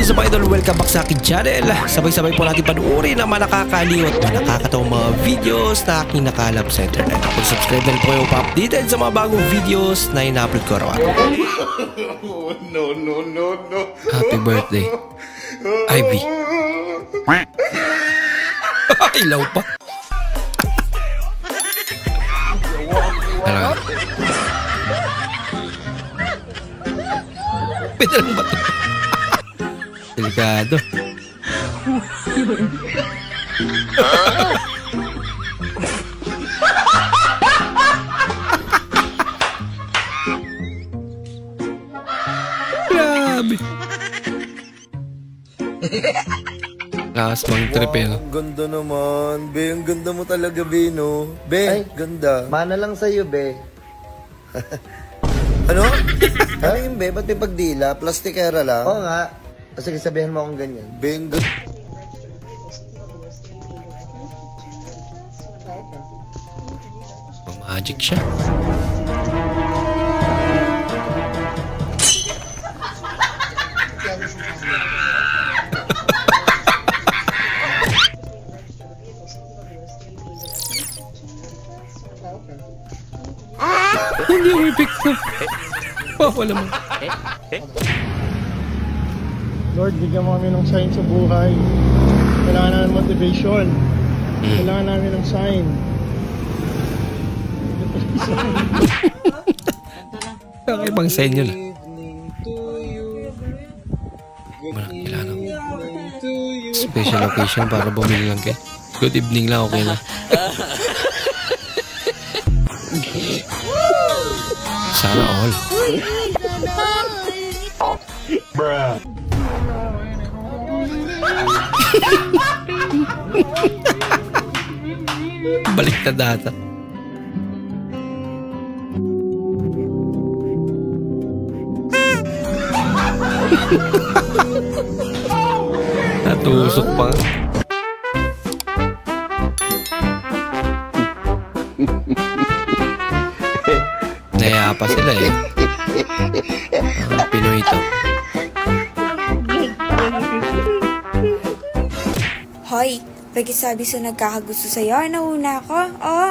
What's up idol? Welcome back sa aking channel. Sabay-sabay po natin panuorin ang mga nakakaliw at mga nakakatawang mga videos na aking nakalap sa internet. Kung subscribe na rin po kayo pa-updated sa mga bagong videos na ina-upload ko araw-araw. No. Happy birthday, Ivy. Ilaw pa. Talaga. Pwede lang ba ito? Delikado. Grabe. Lakas mang trip eh. Ganda naman. Be, ang ganda mo talaga, Be, no? Be, ay, ganda. Mana lang sa'yo, Be. Ano? Ano yung Be? Ba't may pagdila? Plastikera lang? Oo nga. Sige, sabihin mo akong ganyan. Be, ang ganda. Magic siya. Hindi yung epekto. Wala mo. Lord, bigyan mo kami ng sign sa buhay. Kailangan namin motivation. Kailangan namin ng sign. Kakaibang sign yun. Kailangan special occasion para bumili lang kayo. Good evening lang, okay na. Sana all. Balik na data. Natusok pa. Naya pa sila eh. Pinoy ito. Hoy, pagkasabi sa nagkakagusto sa'yo, nauna ako. Oo,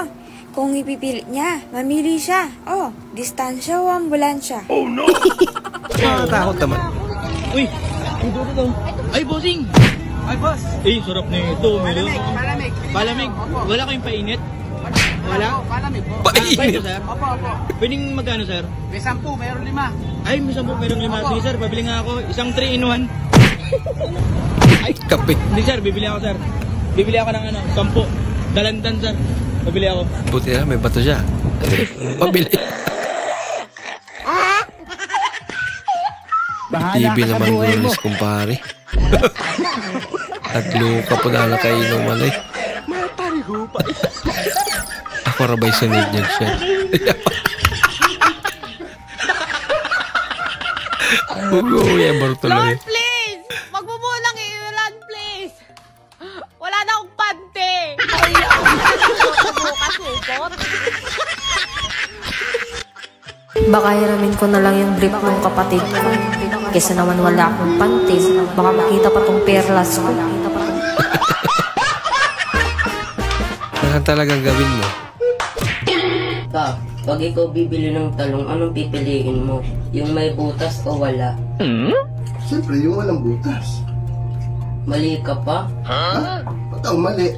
kung ipipilit niya, mamili siya. Oh, distansya o ambulansya. Oh no! Nakatakot naman. Uy! Ay, dito. Ay, bossing! Ay, boss! Eh, sarap na ito. Palamig. Palamig? Wala kayong painit? Wala? Palamig po. Painit? Sir? Opo. Pwedeng magkano, sir? May 10, mayroon 5. Ay, may 10, mayroon 5. Sige, sir, pabili nga ako. Isang 3-in-1. Ay, kape. Hindi, sir, bibili ako, sir. Bibili ako ng 10. Dalandan, sir. Pabili ako. Buti na, may bato siya. Pabili. TV naman gulis, kumpare. At luka po dala kayo ng malay. Ako rabay sunod niyan siya. Uy, Bartolome. Lord, please! Magbubulang iulan, please! Wala na akong pante! Baka hiramin ko na lang yung brief ng kapatid ko. Kesa naman wala akong panty. Baka makita pa tong perlas ko. Saan talagang gawin mo? Pa, pag ikaw bibili ng talong, anong pipiliin mo? Yung may butas o wala? Siyempre, yung walang butas. Mali ka pa? Ha? Ba't ang mali?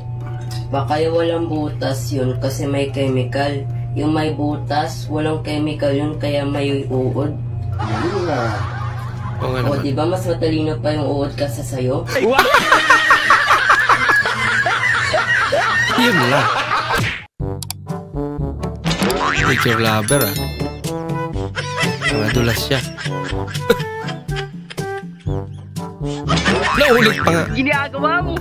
Baka yung walang butas yun kasi may chemical. Yung may butas, walang chemical yun kaya may uod. Yun nga. Oo nga O naman. diba mas matalino pa yung uod ka sa sayo? Yun lang. Picture lover ah. Madulas siya. Naulit pa nga. Ginagawa mo!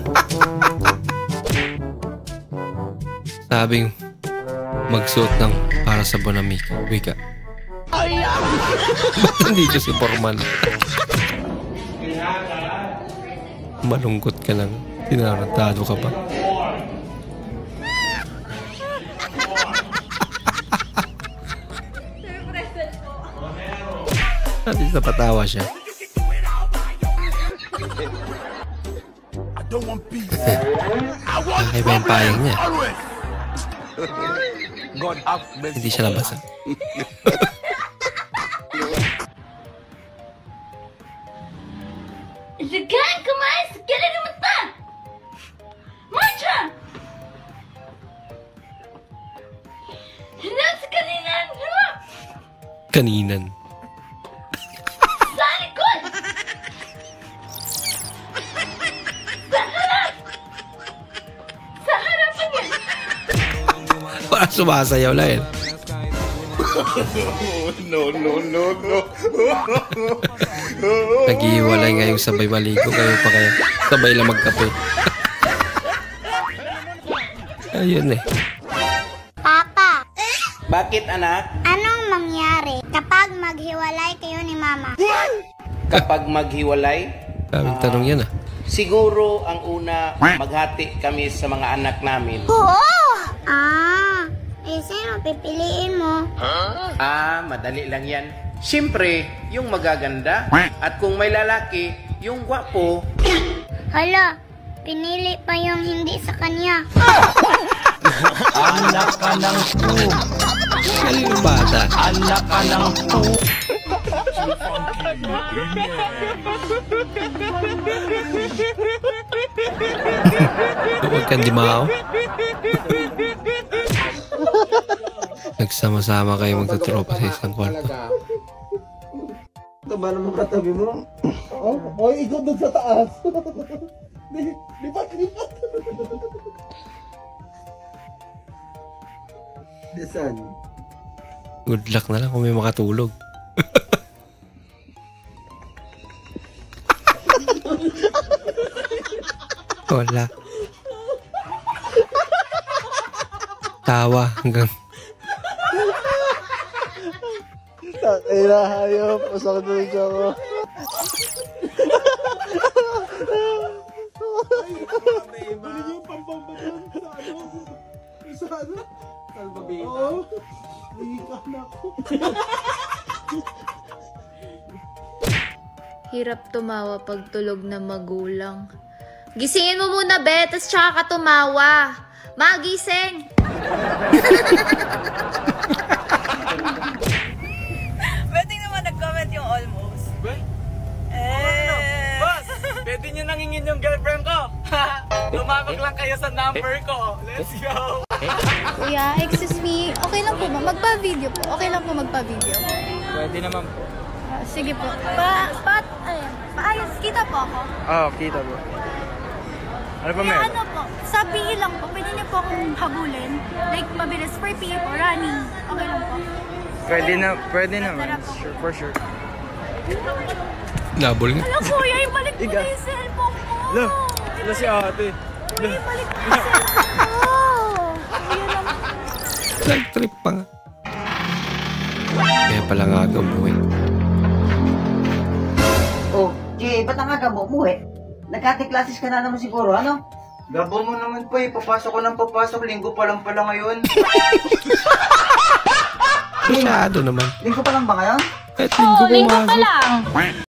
Sabing magsuot ng para sa Bonamika. Wika. Ba't hindi siya si formal? Malungkot ka lang. Tinarantado ka pa. At least napatawa siya. Kakaiba yung payang niya. Hindi siya nabasa. Segan, kumain! Segan na mata! Marcha! Hinang sa kaninan! Kaninan. Sa likod! Sa harap! Sa harapan niya! Parang sumasayaw lang eh. No. Naghihiwalay nga yung sabay maligo. Kayo pa kaya sabay lang magkape. Ayun eh. Papa, Bakit anak? anong mangyari kapag maghiwalay kayo ni Mama? Kapag maghiwalay, Kaming tanong yan ah. siguro ang una, maghati kami sa mga anak namin. Oo! Sino pipiliin mo? Madali lang yan. Siyempre, yung magaganda. At kung may lalaki, yung gwapo. Hala, pinili pa yung hindi sa kanya. Anak ka ng po. Galing yung bata. Anak ka ng po. Huwag kang dimao. Nagsama-sama kayo magtutropa sa isang kwarto. Ito ba naman katabi mo? Oy, ikaw doon sa taas. Lipat. Desan. Good luck na lang kung may makatulog. Wala. Tawa hanggang Takira, hayop. Masakit na siya ko. Yung pampambagan sa ano? Kalbabita? Oo. Iikan ako. Hirap tumawa pag tulog na magulang. Gisingin mo muna, Bet, tas tsaka ka tumawa. Magising! Pwede naman nag-comment yung almost. Boss, pwede nyo nangingin yung girlfriend ko. Tumawag lang kayo sa number ko. Let's go! Kuya, excuse me. Okay lang po ba? Magpa-video po. Okay lang po magpa-video. Pwede naman po. Sige po. Paayos. Kita po ako. Oo, kita po. Ano pa meron? Ano po? Sa PE lang po. Pwede niyo po akong habulin. Like, mabilis for PE po. Running. Okay lang po. Pwede naman. Sure, for sure. nabol nga. Alam kuya, ibalik mo na yung cellphone ko. Wala si ate. Kuya, ibalik mo yung cellphone ko. Nag-trip pa nga. Kaya pala nga aga umuwi. Oh, ba't ang aga mo umuwi? Nagkati-classes ka na naman siguro, ano? Gabo mo naman po eh, papasok ko ng papasok, linggo pa lang pala ngayon. Masyado naman. Linggo pa lang ba ngayon? Kahit linggo linggo pa lang.